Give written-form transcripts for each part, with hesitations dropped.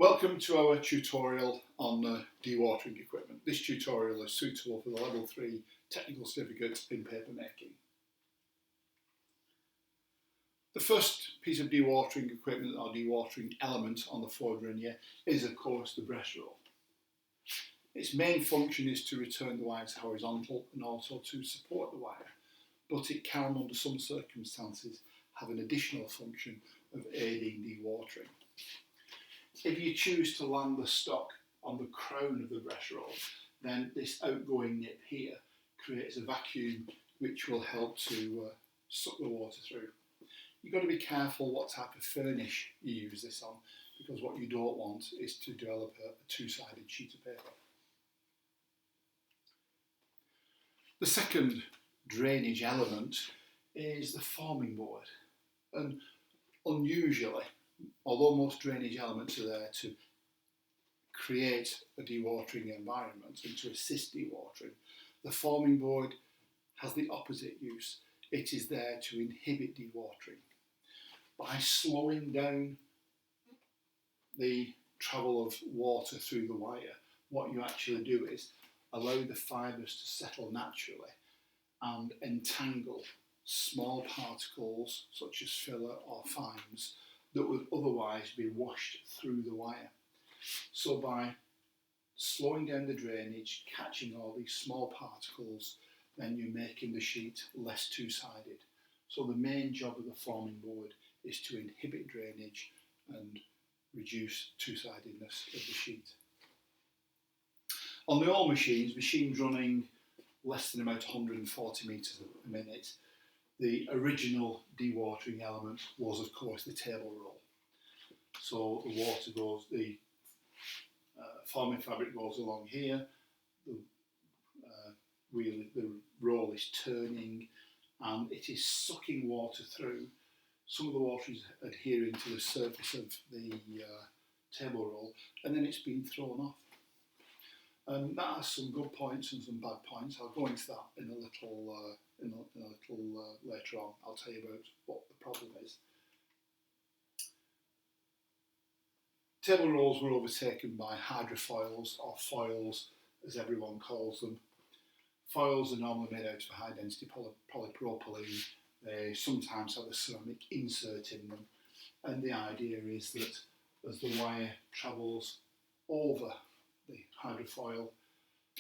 Welcome to our tutorial on dewatering equipment. This tutorial is suitable for the Level 3 Technical Certificate in Paper Making. The first piece of dewatering equipment or dewatering element on the foredrine here is of course the breast roll. Its main function is to return the wires horizontal and also to support the wire, but it can under some circumstances have an additional function of aiding dewatering. If you choose to land the stock on the crown of the breast roll, then this outgoing nip here creates a vacuum which will help to suck the water through. You've got to be careful what type of furnish you use this on, because what you don't want is to develop a two-sided sheet of paper. The second drainage element is the forming board, and unusually, although most drainage elements are there to create a dewatering environment and to assist dewatering, the forming board has the opposite use. It is there to inhibit dewatering. By slowing down the travel of water through the wire, what you actually do is allow the fibres to settle naturally and entangle small particles such as filler or fines that would otherwise be washed through the wire. So by slowing down the drainage, catching all these small particles, then you're making the sheet less two-sided. So the main job of the forming board is to inhibit drainage and reduce two-sidedness of the sheet. On the old machines running less than about 140 metres a minute, the original dewatering element was of course the table roll. So the water goes, the forming fabric goes along here, the roll is turning and it is sucking water through. Some of the water is adhering to the surface of the table roll and then it's being thrown off. And that has some good points and some bad points. I'll go into that in a little later on. I'll tell you about what the problem is. Table rolls were overtaken by hydrofoils, or foils as everyone calls them. Foils are normally made out of high density polypropylene. They sometimes have a ceramic insert in them, and the idea is that as the wire travels over the hydrofoil,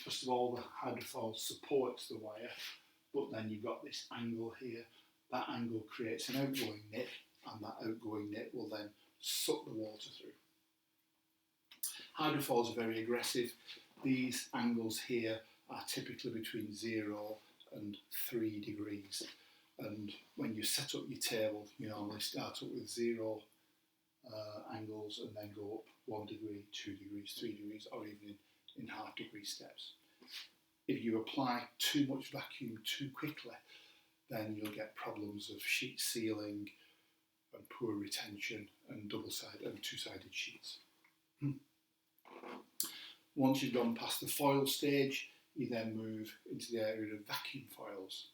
first of all the hydrofoil supports the wire, but then you've got this angle here. That angle creates an outgoing nip, and that outgoing nip will then suck the water through. Hydrofoils are very aggressive. These angles here are typically between 0 and 3 degrees, and when you set up your table you normally start up with 0 angles and then go up 1 degree, 2 degrees, 3 degrees, or even in half degree steps. If you apply too much vacuum too quickly, then you'll get problems of sheet sealing and poor retention and double-sided and two-sided sheets. Once you've gone past the foil stage, you then move into the area of vacuum foils.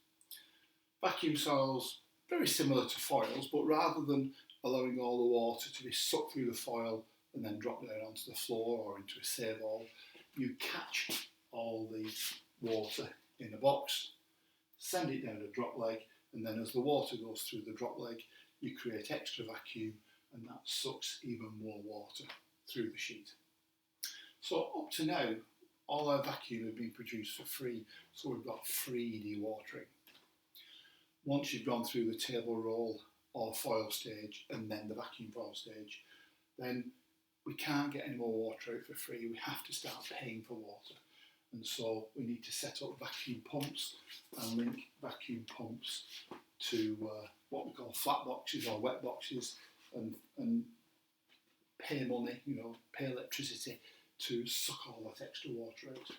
Vacuum foils, very similar to foils, but rather than allowing all the water to be sucked through the foil and then drop down onto the floor or into a save all, you catch all the water in a box, send it down a drop leg, and then as the water goes through the drop leg, you create extra vacuum and that sucks even more water through the sheet. So up to now, all our vacuum have been produced for free, so we've got free dewatering. Once you've gone through the table roll or foil stage and then the vacuum foil stage, then we can't get any more water out for free. We have to start paying for water. And so we need to set up vacuum pumps and link vacuum pumps to what we call flat boxes or wet boxes and pay money, pay electricity to suck all that extra water out.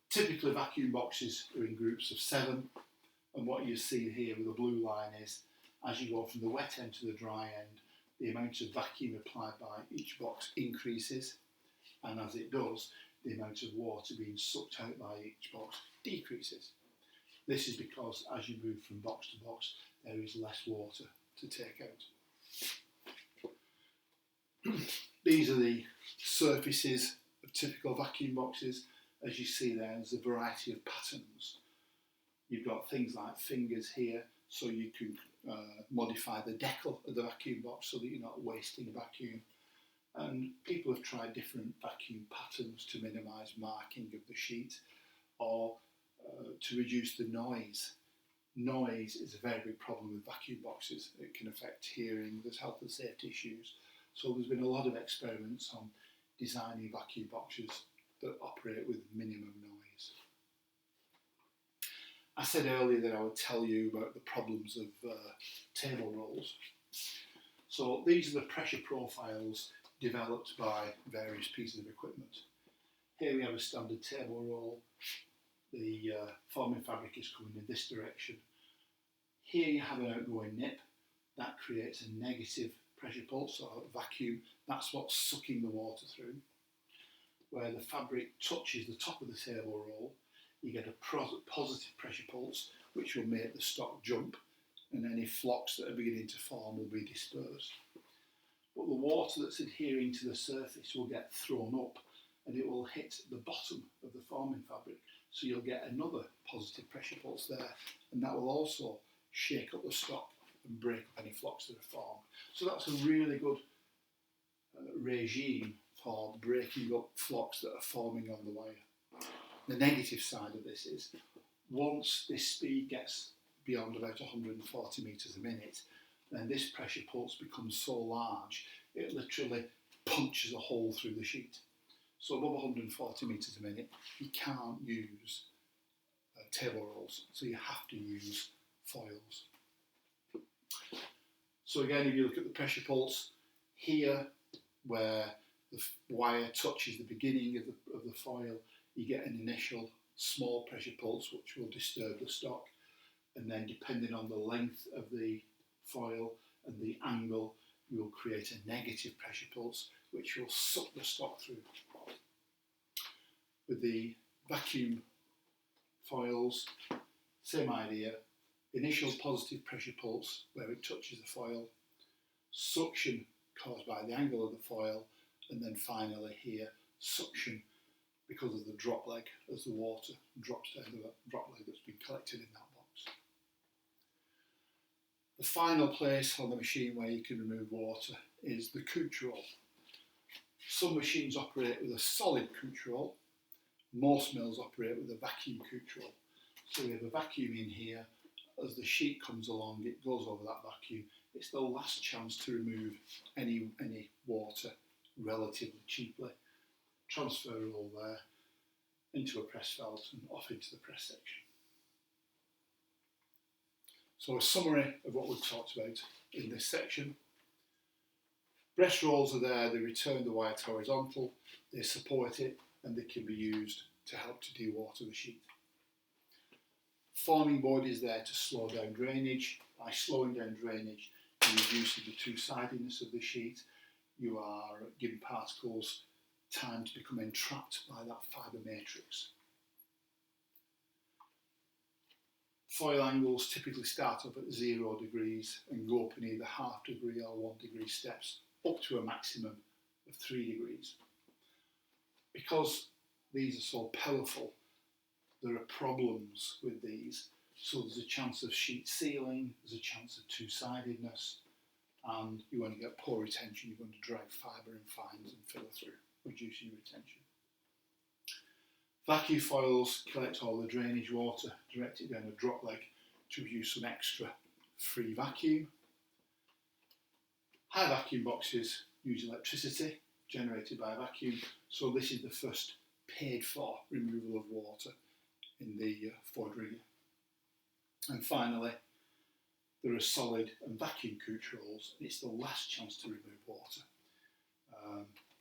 Typically vacuum boxes are in groups of 7, and what you see here with the blue line is as you go from the wet end to the dry end, the amount of vacuum applied by each box increases, and as it does, the amount of water being sucked out by each box decreases. This is because as you move from box to box, there is less water to take out. These are the surfaces of typical vacuum boxes. As you see there, there's a variety of patterns. You've got things like fingers here, so you can modify the decal of the vacuum box so that you're not wasting vacuum. And people have tried different vacuum patterns to minimise marking of the sheet or to reduce the noise. Noise is a very big problem with vacuum boxes. It can affect hearing, there's health and safety issues. So there's been a lot of experiments on designing vacuum boxes that operate with minimum noise. I said earlier that I would tell you about the problems of table rolls. So these are the pressure profiles developed by various pieces of equipment. Here we have a standard table roll. The forming fabric is coming in this direction. Here you have an outgoing nip. That creates a negative pressure pulse or a vacuum. That's what's sucking the water through. Where the fabric touches the top of the table roll, you get a positive pressure pulse, which will make the stock jump, and any flocks that are beginning to form will be dispersed. But the water that's adhering to the surface will get thrown up, and it will hit the bottom of the forming fabric. So you'll get another positive pressure pulse there, and that will also shake up the stock and break up any flocks that are formed. So that's a really good regime for breaking up flocks that are forming on the wire. The negative side of this is, once this speed gets beyond about 140 metres a minute, then this pressure pulse becomes so large, it literally punches a hole through the sheet. So above 140 metres a minute, you can't use table rolls, so you have to use foils. So again, if you look at the pressure pulse, here where the wire touches the beginning of the foil, you get an initial small pressure pulse which will disturb the stock, and then depending on the length of the foil and the angle, you will create a negative pressure pulse which will suck the stock through. With the vacuum foils, same idea, initial positive pressure pulse where it touches the foil, suction caused by the angle of the foil, and then finally here, suction because of the drop leg as the water drops down the drop leg that's been collected in that box. The final place on the machine where you can remove water is the couch roll. Some machines operate with a solid couch roll. Most mills operate with a vacuum couch roll. So we have a vacuum in here. As the sheet comes along, it goes over that vacuum. It's the last chance to remove any water relatively cheaply. Transfer roll there into a press felt and off into the press section. So a summary of what we've talked about in this section. Breast rolls are there, they return the wire to horizontal, they support it, and they can be used to help to dewater the sheet. Forming board is there to slow down drainage. By slowing down drainage, you're reducing the two-sidedness of the sheet. You are giving particles time to become entrapped by that fibre matrix. Foil angles typically start up at 0 degrees and go up in either ½ degree or 1 degree steps up to a maximum of 3 degrees. Because these are so powerful, there are problems with these. So there's a chance of sheet sealing, there's a chance of two-sidedness, and you want to get poor retention, you're going to drag fibre and fines and filler through, reducing retention. Vacuum foils collect all the drainage water, direct it down a drop leg to produce some extra free vacuum. High vacuum boxes use electricity generated by a vacuum, so this is the first paid for removal of water in the Ford rigger. And finally, there are solid and vacuum couch rolls, and it's the last chance to remove water.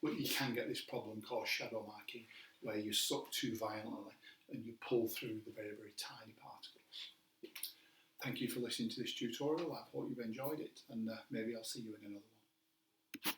But you can get this problem called shadow marking, where you suck too violently and you pull through the very, very tiny particles. Thank you for listening to this tutorial. I hope you've enjoyed it, and maybe I'll see you in another one.